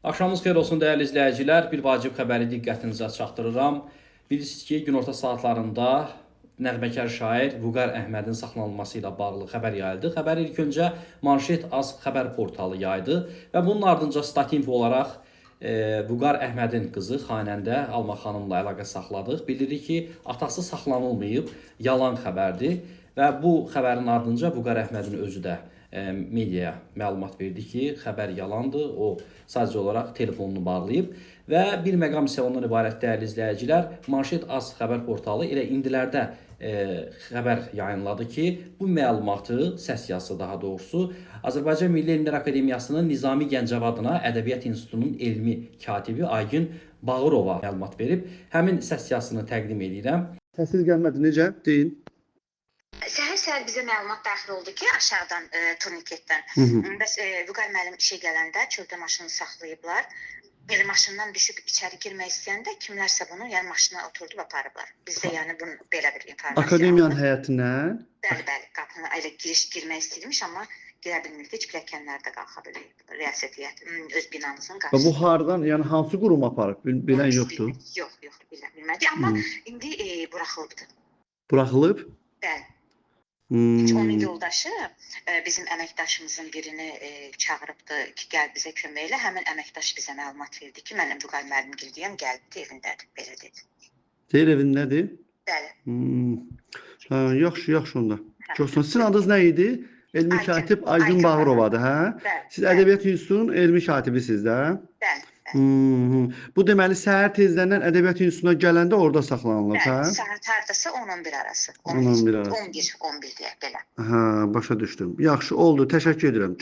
Axşamınız xeyir olsun dəyərli izləyicilər. Bir vacib xəbəri diqqətinizə çatdırıram. Bilirsiniz ki, günorta saatlarında nəğməkar şair Vüqar Əhmədin saxlanılması ilə bağlı xəbər yayıldı. Xəbəri ilk öncə Manşet Az xəbər portalı yaydı və bunun ardınca Statinfo olaraq Vüqar Əhmədin qızı xanəndə Alma xanımla əlaqə saxladıq. Bildirir ki, atası saxlanılmayıb, yalan xəbərdir və bu xəbərin ardınca Vüqar Əhmədin özü də mediaya məlumat verdi ki, xəbər yalandır. O sadəcə olaraq telefonunu bağlayıb və bir məqam isə ondan ibarət dəyərli izləyicilər. Manşet Az xəbər portalı elə indilərdə xəbər yayınladı ki, bu məlumatı, səs yazısı daha doğrusu, Azərbaycan Milli Elmlər Akademiyasının Nizami Gəncəv adına Ədəbiyyat İnstitutunun elmi katibi Aygün Bağırova məlumat verib. Həmin səs yazısını təqdim edirəm. Səssiz gəlmədi, necə? Deyin. Səhər bizə məlumat daxil oldu ki, aşağıdan turniketdən. Bəs Vüqar müəllim işə gələndə çöldə maşını saxlayıblar. Yəni maşından düşüb içəri girmək istəyəndə kimlərsə bunu yəni maşına oturdup aparıblar. Biz də yəni bunu belə bir informasiya. Akademiyanın həyətindən? Bəli, qapını elə girmək istəyirmiş, amma girə bilmirdi. Heç pilləkənlərdə qalxa bilmirdi. Riyasət heyəti öz binamızın qarşısında. Bu hardan, yəni hansı qurum aparıb? Bilən yoxdur. Yox, bilmədi. Amma indi buraxılıbdı. Buraxılıb? Bəli. Onun yoldaşı bizim əməkdaşımızın birini çağırıbdı ki, gəl bizə kömək elə. Həmin əməkdaş bizə məlumat verdi ki, mən Vüqar müəllim gildiyəm, gəldi, evindədir, belə dedi. Deyir evindədir? Bəli. Yaxşı onda. Çoxsun. Sizin adınız nə idi? Elmi katib Aygün Bağırovadır, hə? Bəli. Siz Ədəbiyyat İnstitutunun elmi katibisiniz də? Bəli. Bu deməli səhər tezdən Ədəbiyyat İnstitutuna gələndə orada saxlanılıb, hə? Bəli, saat hardasa 10-11 arası. 10-11 arası. 11 deyək belə. Hə, başa düşdüm. Yaxşı oldu, təşəkkür edirəm.